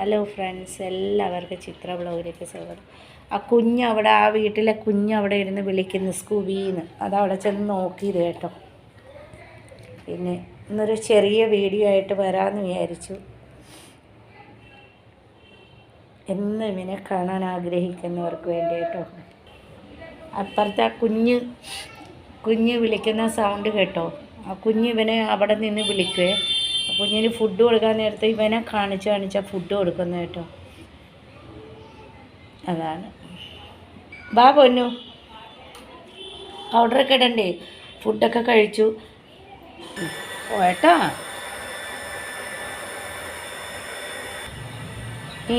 Hello friends, എല്ലാവർക്കും ചിത്ര ബ്ലോഗിലേക്ക് സ്വാഗതം. കുഞ്ഞവിടെ ആ വീട്ടിലെ കുഞ്ഞവിടെ ഇരുന്ന് വിളിക്കുന്നു സ്കൂബീന്ന്. അതവിടെ ചെന്ന് നോക്കിയത് കേട്ടോ. പിന്നെ ഇന്നൊരു ചെറിയ വീഡിയോ ആയിട്ട് വരാമെന്ന് വിചാരിച്ചു. എന്നും ഇവനെ കാണാൻ ആഗ്രഹിക്കുന്നവർക്ക് വേണ്ടി കേട്ടോ. അപ്പുറത്തെ ആ കുഞ്ഞ് വിളിക്കുന്ന സൗണ്ട് കേട്ടോ. ആ കുഞ്ഞ് ഇവനെ അവിടെ നിന്ന് വിളിക്കുകയെ. കുഞ്ഞിന് ഫുഡ് കൊടുക്കാൻ നേരത്തെ ഇവനെ കാണിച്ചാൽ ഫുഡ് കൊടുക്കുന്നു കേട്ടോ. അതാണ്. ബാ പൊന്നു, ഓർഡറൊക്കെ ഇടണ്ടേ? ഫുഡൊക്കെ കഴിച്ചു പോയേട്ടാ.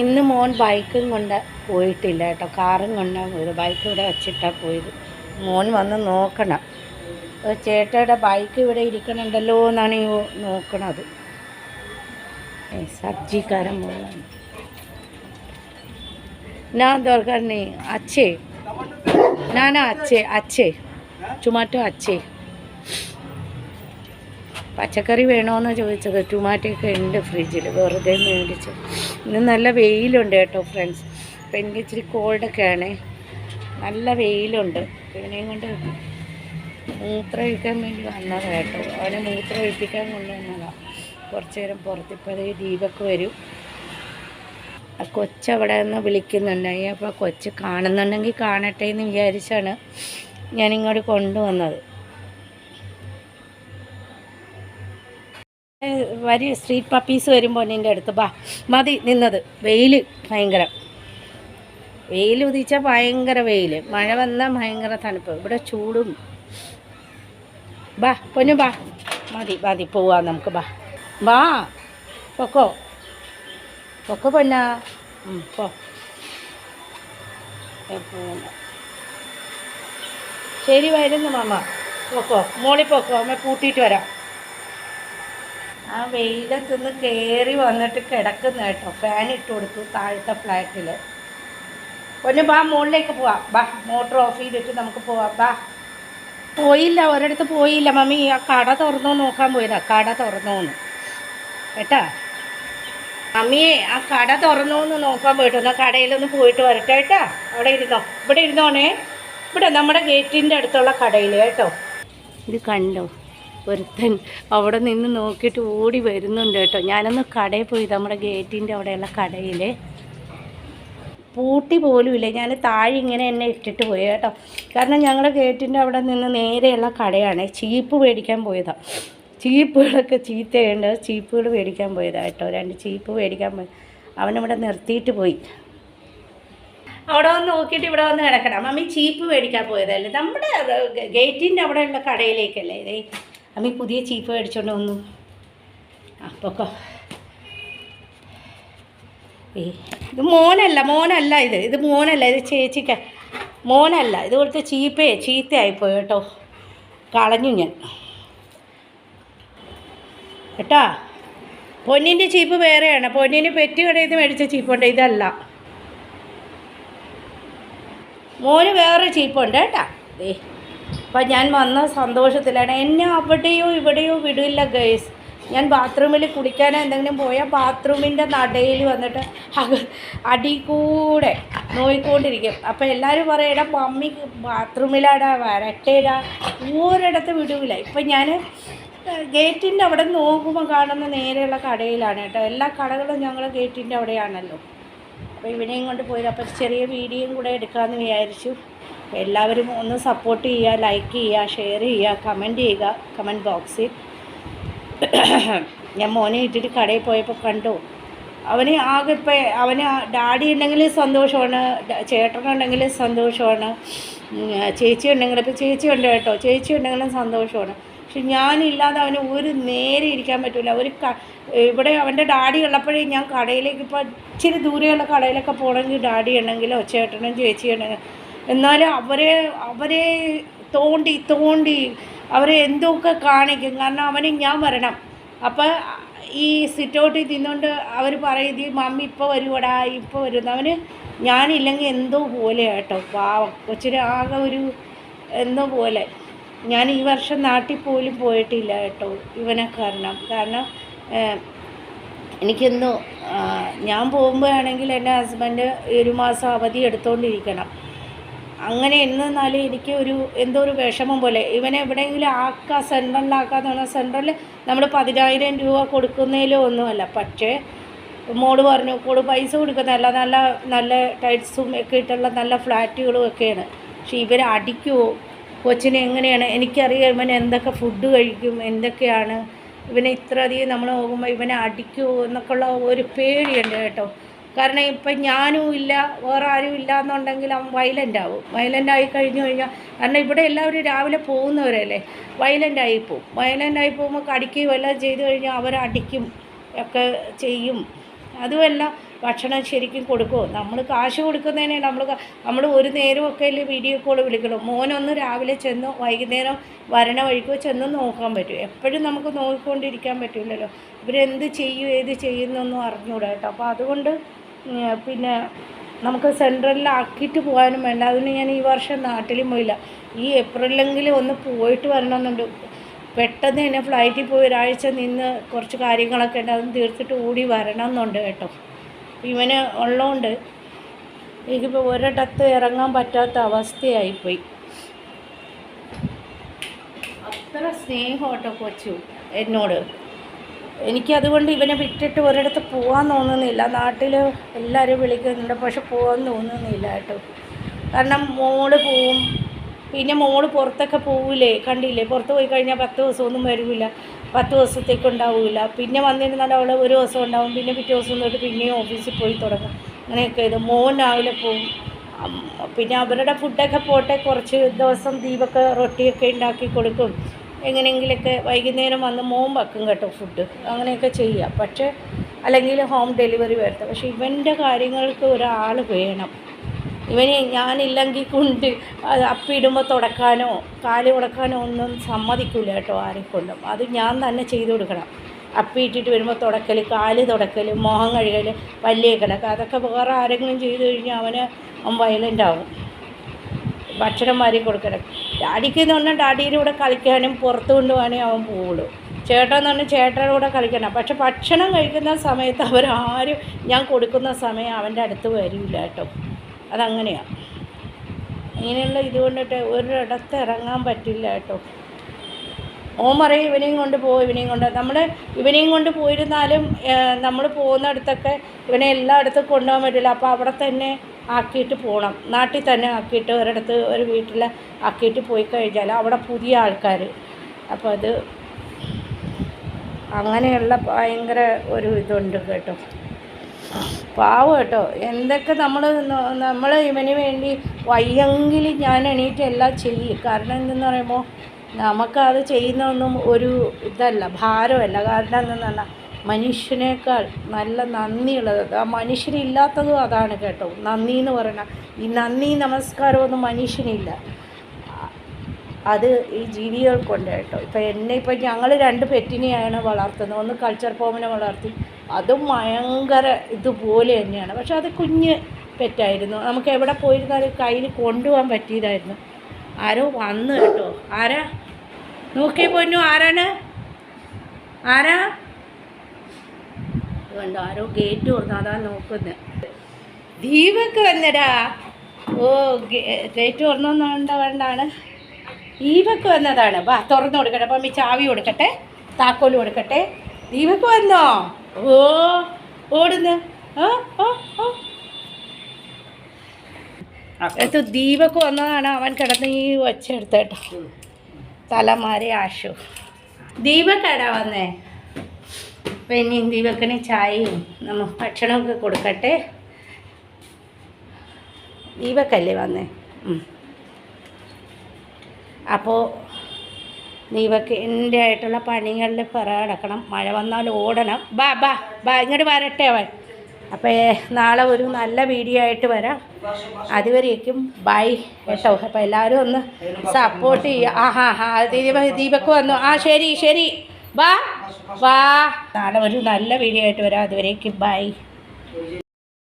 ഇന്ന് മോൻ ബൈക്കും കൊണ്ട് പോയിട്ടില്ല കേട്ടോ, കാറും കൊണ്ടാണ് പോയത്. ബൈക്ക് ഇവിടെ വച്ചിട്ടാണ് പോയത്. മോൻ വന്ന് നോക്കണം, ചേട്ടയുടെ ബൈക്ക് ഇവിടെ ഇരിക്കണുണ്ടല്ലോ എന്നാണ് ഈ നോക്കണത്. സബ്ജിക്കാരൻ പോകാൻ ഞാൻ ദർക്കാർ नहीं अच्छे ना अच्छे ടൊമാറ്റോ അച്ഛേ. പച്ചക്കറി വേണമെന്ന് ചോദിച്ചത്. ടൊമാറ്റോയൊക്കെ ഉണ്ട് ഫ്രിഡ്ജിൽ, വെറുതെ മേടിച്ചു. ഇന്ന് നല്ല വെയിലുണ്ട് കേട്ടോ ഫ്രണ്ട്സ്. അപ്പം എനിക്ക് ഇച്ചിരി കോൾഡൊക്കെയാണ്, നല്ല വെയിലുണ്ട്. ഇവനെയും കൊണ്ട് മൂത്രം ഒഴിക്കാൻ വേണ്ടി വന്നതാണ് കേട്ടോ. അവനെ മൂത്രം ഒഴിപ്പിക്കാൻ കൊണ്ടുവന്നതാണ്. കുറച്ച് നേരം പുറത്തിപ്പോൾ ദീപക് വരും. ആ കൊച്ചവിടെ നിന്ന് വിളിക്കുന്നുണ്ടായി. അപ്പോൾ കൊച്ച് കാണുന്നുണ്ടെങ്കിൽ കാണട്ടെ എന്ന് വിചാരിച്ചാണ് ഞാനിങ്ങോട്ട് കൊണ്ടുവന്നത്. സ്ട്രീറ്റ് പപ്പീസ് വരുമ്പോൾ നിൻ്റെ അടുത്ത് ബാ. മതി നിന്നത്. വെയിൽ ഭയങ്കര വെയിൽ ഉദിച്ചാൽ ഭയങ്കര വെയിൽ, മഴ വന്നാൽ ഭയങ്കര തണുപ്പ്. ഇവിടെ ചൂടും. ബാ പൊന്നു ബാ, മതി പോവാം നമുക്ക്. ബാ പൊക്കോ പൊന്നാ. പോ ശരി, വരുന്നു മാമ. പൊക്കോ മോളി പൊക്കോ, അമ്മ കൂട്ടിയിട്ട് വരാം. ആ വെയിലത്തുനിന്ന് കയറി വന്നിട്ട് കിടക്കുന്ന കേട്ടോ. ഫാൻ ഇട്ട് കൊടുത്തു താഴത്തെ ഫ്ലാറ്റിൽ. പൊന്നു ബാ, മുകളിലേക്ക് പോവാം. ബാ, മോട്ടർ ഓഫ് ചെയ്തിട്ട് നമുക്ക് പോവാം. ബാ. പോയില്ല, ഒരിടത്ത് പോയില്ല മമ്മി. ആ കട തുറന്നോ നോക്കാൻ പോയതാ. കട തുറന്നോന്ന് കേട്ടാ മമ്മിയെ. ആ കട തുറന്നോന്ന് നോക്കാൻ പോയിട്ട് എന്നാൽ കടയിലൊന്ന് പോയിട്ട് വരട്ടെ കേട്ടാ. അവിടെ ഇരുന്നോ, ഇവിടെ ഇരുന്നോണേ. ഇവിടെ നമ്മുടെ ഗേറ്റിൻ്റെ അടുത്തുള്ള കടയിൽ കേട്ടോ. ഇത് കണ്ടോ, ഒരുത്തൻ അവിടെ നിന്ന് നോക്കിയിട്ട് ഓടി വരുന്നുണ്ട് കേട്ടോ. ഞാനൊന്ന് കടയിൽ പോയി, നമ്മുടെ ഗേറ്റിൻ്റെ അവിടെയുള്ള കടയിൽ. പൂട്ടി പോലും ഇല്ല. ഞാൻ താഴെ ഇങ്ങനെ എന്നെ ഇട്ടിട്ട് പോയി കേട്ടോ. കാരണം ഞങ്ങളുടെ ഗേറ്റിൻ്റെ അവിടെ നിന്ന് നേരെയുള്ള കടയാണ്. ചീപ്പ് മേടിക്കാൻ പോയതാണ്. ചീപ്പുകളൊക്കെ ചീത്തയുണ്ട്. ചീപ്പുകൾ മേടിക്കാൻ പോയതാണ് കേട്ടോ. 2 ചീപ്പ് മേടിക്കാൻ പോയി. അവനിവിടെ നിർത്തിയിട്ട് പോയി. അവിടെ വന്ന് നോക്കിയിട്ട് ഇവിടെ വന്ന് കിടക്കണം. മമ്മി ചീപ്പ് മേടിക്കാൻ പോയതല്ലേ, നമ്മുടെ ഗേറ്റിൻ്റെ അവിടെയുള്ള കടയിലേക്കല്ലേ. ഇതേ മമ്മി പുതിയ ചീപ്പ് മേടിച്ചോണ്ട് വന്നു. അപ്പൊക്കെ ഇത് മോനല്ല ഇത് മോനല്ല, ഇത് ചേച്ചിക്ക് മോനല്ല. ഇത് കൊടുത്ത ചീത്തയായിപ്പോയി കേട്ടോ. കളഞ്ഞു ഞാൻ കേട്ടാ. പൊന്നിൻ്റെ ചീപ്പ് വേറെയാണ്. പൊന്നിന് പെറ്റ് കടയിൽ നിന്ന് മേടിച്ച ചീപ്പുണ്ട്, ഇതല്ല. മോന് വേറെ ചീപ്പുണ്ട് കേട്ടാ. അപ്പം ഞാൻ വന്ന സന്തോഷത്തിലാണ്. എന്നെ അവിടെയോ ഇവിടെയോ വിടില്ല ഗൈസ്. ഞാൻ ബാത്റൂമിൽ കുളിക്കാനോ എന്തെങ്കിലും പോയാൽ ബാത്റൂമിൻ്റെ നടയിൽ വന്നിട്ട് അടി കൂടെ നോയിക്കൊണ്ടിരിക്കും. അപ്പോൾ എല്ലാവരും പറയടാ മമ്മി ബാത്റൂമിലാടാ വരട്ടേടാ. ഒരിടത്ത് വിടൂല. ഇപ്പം ഞാൻ ഗേറ്റിൻ്റെ അവിടെ നോക്കുമ്പോൾ കാണുന്ന നേരെയുള്ള കടയിലാണ് കേട്ടോ. എല്ലാ കടകളും ഞങ്ങൾ ഗേറ്റിൻ്റെ അവിടെയാണല്ലോ. അപ്പോൾ ഇവനെയും കൊണ്ട് പോയത്. അപ്പോൾ ചെറിയ വീഡിയോയും കൂടെ എടുക്കാമെന്ന് വിചാരിച്ചു. എല്ലാവരും ഒന്ന് സപ്പോർട്ട് ചെയ്യുക, ലൈക്ക് ചെയ്യുക, ഷെയർ ചെയ്യുക, കമൻറ്റ് ചെയ്യുക കമൻറ്റ് ബോക്സിൽ. ഞാൻ മോനെ ഇട്ടിട്ട് കടയിൽ പോയപ്പോൾ കണ്ടു. അവന് ആകെ ഇപ്പം അവന് ഡാഡി ഉണ്ടെങ്കിൽ സന്തോഷമാണ്, ചേട്ടനുണ്ടെങ്കിൽ സന്തോഷമാണ്, ചേച്ചി ഉണ്ടെങ്കിൽ ഇപ്പോൾ ചേച്ചി ഉണ്ട് കേട്ടോ. ചേച്ചി ഉണ്ടെങ്കിലും സന്തോഷമാണ്. പക്ഷെ ഞാനില്ലാതെ അവന് ഒരു നേരെ ഇരിക്കാൻ പറ്റില്ല. ഇവിടെ അവൻ്റെ ഡാഡി ഉള്ളപ്പോഴേ ഞാൻ കടയിലേക്ക് ഇപ്പോൾ ഇച്ചിരി ദൂരെയുള്ള കടയിലൊക്കെ പോകണമെങ്കിൽ ഡാഡി ഉണ്ടെങ്കിലോ ചേട്ടനും ചേച്ചി ഉണ്ടെങ്കിൽ, എന്നാലും അവരെ തോണ്ടി അവരെ എന്തൊക്കെ കാണിക്കും. കാരണം അവന് ഞാൻ വരണം. അപ്പോൾ ഈ സിറ്റൗട്ടിൽ തിന്നുകൊണ്ട് അവർ പറയും മമ്മി ഇപ്പോൾ വരുവടാ ഇപ്പോൾ വരും. അവന് ഞാനില്ലെങ്കിൽ എന്തോ പോലെ കേട്ടോ. പാവം കൊച്ചിന് ആകെ ഒരു എന്തോ പോലെ. ഞാൻ ഈ വർഷം നാട്ടിൽ പോലും പോയിട്ടില്ല കേട്ടോ ഇവനെ കാരണം എനിക്കെന്തോ ഞാൻ പോകുമ്പോഴാണെങ്കിൽ എൻ്റെ ഹസ്ബൻഡ് 1 മാസം അവധി എടുത്തുകൊണ്ടിരിക്കണം. അങ്ങനെ എന്നാലും എനിക്ക് എന്തോ ഒരു വിഷമം പോലെ. ഇവനെ എവിടെയെങ്കിലും ആക്കാം, സെൻട്രലിലാക്കാന്ന് പറഞ്ഞാൽ സെൻട്രലിൽ നമ്മൾ 10,000 രൂപ കൊടുക്കുന്നതിലോ ഒന്നുമല്ല. പക്ഷേ മോള് പറഞ്ഞു പൈസ കൊടുക്കുന്നതല്ല, നല്ല നല്ല ടൈൽസും ഒക്കെ ഇട്ടുള്ള നല്ല ഫ്ലാറ്റുകളും ഒക്കെയാണ്. പക്ഷേ ഇവരെ അടിക്കുമോ, കൊച്ചിനെ എങ്ങനെയാണ്, എനിക്കറിയാം ഇവൻ എന്തൊക്കെ ഫുഡ് കഴിക്കും, എന്തൊക്കെയാണ് ഇവനെ ഇത്രയധികം നമ്മൾ നോക്കുമ്പോൾ ഇവനെ അടിക്കുമോ എന്നൊക്കെയുള്ള ഒരു പേടിയുണ്ട് കേട്ടോ. കാരണം ഇപ്പം ഞാനും ഇല്ല, വേറെ ആരും ഇല്ല എന്നുണ്ടെങ്കിൽ അവൻ വയലൻ്റ് ആവും. വയലൻ്റ് ആയി കഴിഞ്ഞാൽ കാരണം ഇവിടെ എല്ലാവരും രാവിലെ പോകുന്നവരല്ലേ, വയലൻ്റ് ആയി പോകുമ്പോൾ കടിക്കുകയും എല്ലാം ചെയ്ത് കഴിഞ്ഞാൽ അവരടിക്കും ഒക്കെ ചെയ്യും. അതുമല്ല ഭക്ഷണം ശരിക്കും കൊടുക്കുമോ, നമ്മൾ കാശ് കൊടുക്കുന്നതിനെ നമ്മൾ ഒരു നേരമൊക്കെ അല്ലേ വീഡിയോ കോൾ വിളിക്കണം. മോനൊന്ന് രാവിലെ ചെന്ന് വൈകുന്നേരം വരണ വഴിക്കോ ചെന്ന് നോക്കാൻ പറ്റും. എപ്പോഴും നമുക്ക് നോക്കിക്കൊണ്ടിരിക്കാൻ പറ്റില്ലല്ലോ. ഇവരെന്ത് ചെയ്യും ഏത് ചെയ്യുന്നൊന്നും അറിഞ്ഞൂടാ കേട്ടോ. അപ്പോൾ അതുകൊണ്ട് പിന്നെ നമുക്ക് സെൻട്രലിലാക്കിയിട്ട് പോകാനും വേണ്ട. അതിന് ഞാൻ ഈ വർഷം നാട്ടിലും പോയില്ല. ഈ ഏപ്രിലെങ്കിലും ഒന്ന് പോയിട്ട് വരണമെന്നുണ്ട്. പെട്ടെന്ന് തന്നെ ഫ്ലൈറ്റിൽ പോയി ഒരാഴ്ച നിന്ന് കുറച്ച് കാര്യങ്ങളൊക്കെ ഉണ്ട്, അതും തീർത്തിട്ട് ഓടി വരണം എന്നുണ്ട് കേട്ടോ. ഇവന് ഉള്ളതുകൊണ്ട് എനിക്കിപ്പോൾ ഒരിടത്ത് ഇറങ്ങാൻ പറ്റാത്ത അവസ്ഥയായിപ്പോയി. അത്ര സ്നേഹം കേട്ടോ കൊച്ചു എന്നോട്. എനിക്കതുകൊണ്ട് ഇവനെ വിട്ടിട്ട് ഒരിടത്ത് പോകാൻ തോന്നുന്നില്ല. നാട്ടിൽ എല്ലാവരും വിളിക്കുന്നുണ്ട്, പക്ഷെ പോകാൻ തോന്നുന്നില്ല കേട്ടോ. കാരണം മോള് പോവും, പിന്നെ മോള് പുറത്തൊക്കെ പോവില്ലേ, കണ്ടില്ലേ, പുറത്ത് പോയി കഴിഞ്ഞാൽ 10 ദിവസമൊന്നും വരില്ല, 10 ദിവസത്തേക്ക് ഉണ്ടാവില്ല. പിന്നെ വന്നിരുന്നാൽ അവൾ ഒരു ദിവസം ഉണ്ടാവും, പിന്നെ പിറ്റേ ദിവസം തൊട്ട് പിന്നെയും ഓഫീസിൽ പോയി തുടങ്ങും. അങ്ങനെയൊക്കെ ഇത് മോൻ രാവിലെ പോവും. പിന്നെ അവരുടെ ഫുഡൊക്കെ പോട്ടെ, കുറച്ച് ദിവസം ദീപൊക്കെ റൊട്ടിയൊക്കെ ഉണ്ടാക്കി കൊടുക്കും, എങ്ങനെയെങ്കിലൊക്കെ വൈകുന്നേരം വന്ന് മോൻ വെക്കും കേട്ടോ ഫുഡ്, അങ്ങനെയൊക്കെ ചെയ്യുക. പക്ഷേ അല്ലെങ്കിൽ ഹോം ഡെലിവറി വരട്ടെ. പക്ഷേ ഇവൻ്റെ കാര്യങ്ങൾക്ക് ഒരാൾ വേണം. ഇവന് ഞാനില്ലെങ്കിൽ കൊണ്ട് അപ്പിടുമ്പോൾ തുടക്കാനോ കാല് ഉടക്കാനോ ഒന്നും സമ്മതിക്കില്ല കേട്ടോ ആരെക്കൊണ്ടും. അത് ഞാൻ തന്നെ ചെയ്തു കൊടുക്കണം. അപ്പി ഇട്ടിട്ട് വരുമ്പോൾ തുടക്കൽ, കാല് തുടക്കൽ, മുഖം കഴുകൽ, പല്ലിയെ കിടക്കുക, അതൊക്കെ വേറെ ആരെങ്കിലും ചെയ്ത് കഴിഞ്ഞാൽ അവൻ വയലൻ്റ് ആവും. ഭക്ഷണം വാരി കൊടുക്കണം. ഡാഡിക്ക് എന്ന് പറഞ്ഞാൽ ഡാഡിയുടെ കൂടെ കളിക്കാനും പുറത്ത് കൊണ്ടുപോകാനേ അവൻ പോവുള്ളൂ. ചേട്ടൻ എന്ന് പറഞ്ഞാൽ ചേട്ടൻ്റെ കൂടെ കളിക്കണം. പക്ഷെ ഭക്ഷണം കഴിക്കുന്ന സമയത്ത് അവരാരും ഞാൻ കൊടുക്കുന്ന സമയം അവൻ്റെ അടുത്ത് വരില്ല കേട്ടോ. അതങ്ങനെയാണ്. ഇങ്ങനെയുള്ള ഇതുകൊണ്ടിട്ട് ഒരിടത്ത് ഇറങ്ങാൻ പറ്റില്ല കേട്ടോ. ഓൻ പറയും ഇവനെയും കൊണ്ട് ഇവനെയും കൊണ്ട് പോയിരുന്നാലും നമ്മൾ പോകുന്നിടത്തൊക്കെ ഇവനെ എല്ലായിടത്തും കൊണ്ടുപോകാൻ പറ്റില്ല. അപ്പോൾ അവിടെ തന്നെ ആക്കിയിട്ട് പോകണം, നാട്ടിൽ തന്നെ ആക്കിയിട്ട് ഒരിടത്ത് ഒരു വീട്ടിൽ ആക്കിയിട്ട് പോയി കഴിഞ്ഞാൽ അവിടെ പുതിയ ആൾക്കാർ. അപ്പോൾ അത് അങ്ങനെയുള്ള ഭയങ്കര ഒരു ഇതുണ്ട് കേട്ടോ. പാവം കേട്ടോ. എന്തൊക്കെ നമ്മൾ ഇവന് വേണ്ടി വയ്യെങ്കിൽ ഞാൻ എണീറ്റ് എല്ലാം ചെയ്യും. കാരണം എന്തെന്ന് പറയുമ്പോൾ നമുക്കത് ചെയ്യുന്നതൊന്നും ഒരു ഇതല്ല, ഭാരമല്ല. കാരണം എന്തെന്ന് പറഞ്ഞാൽ മനുഷ്യനേക്കാൾ നല്ല നന്ദിയുള്ളത് ആ മനുഷ്യനില്ലാത്തതും അതാണ് കേട്ടോ. നന്ദി എന്ന് പറഞ്ഞാൽ ഈ നന്ദി നമസ്കാരമൊന്നും മനുഷ്യനില്ല, അത് ഈ ജീവികൾക്കുണ്ട് കേട്ടോ. ഇപ്പം ഞങ്ങൾ 2 പെറ്റിനെയാണ് വളർത്തുന്നത്. ഒന്ന് കൾച്ചർ ഫോമിനെ വളർത്തി, അതും ഭയങ്കര ഇതുപോലെ തന്നെയാണ്. പക്ഷെ അത് കുഞ്ഞ് പെറ്റായിരുന്നു, നമുക്ക് എവിടെ പോയിരുന്നാലും കയ്യിൽ കൊണ്ടുപോകാൻ പറ്റിയതായിരുന്നു. ആരോ വന്നു കേട്ടോ. ആരാ നോക്കിയേ പൊന്നു, ആരാ കണ്ടോ, ആരോ ഗേറ്റ് തുറന്നു, അതാ നോക്കുന്നത്. ദീപക്ക് വന്നടാ. ഓ ഗേറ്റ് തുറന്നുകൊണ്ടാണ് ദീപക്ക് വന്നതാണ്. വാ തുറന്നു കൊടുക്കട്ടെ. അപ്പം ചാവി കൊടുക്കട്ടെ, താക്കോല് കൊടുക്കട്ടെ. ദീപക്ക് വന്നോ? ഓ ഓടുന്നു. അടുത്ത് ദീപക്ക് വന്നതാണ്. അവൻ കിടന്ന് ഈ ഒച്ചെടുത്ത് കേട്ടോ. തലമാരി ആശു ദീപക്കടാ വന്നേ. പിന്നെ ദീപക്കിന് ചായയും ഭക്ഷണമൊക്കെ കൊടുക്കട്ടെ. ദീപക്കല്ലേ വന്നേ. അപ്പോൾ ദീപക്ക് എൻ്റെ ആയിട്ടുള്ള പണികളിൽ കിടക്കണം. മഴ വന്നാൽ ഓടണം. ബാ ഇങ്ങോട്ട് വരട്ടെ അവൻ. അപ്പോൾ നാളെ ഒരു നല്ല വീഡിയോ ആയിട്ട് വരാം. അതുവരേക്കും ബൈ കേട്ടോ. അപ്പോൾ എല്ലാവരും ഒന്ന് സപ്പോർട്ട് ചെയ്യുക. ദീപക്ക് വന്നു. ശരി വാ. നാളെ ഒരു നല്ല വീഡിയോ ആയിട്ട് വരാം. അതുവരേക്കും ബൈ.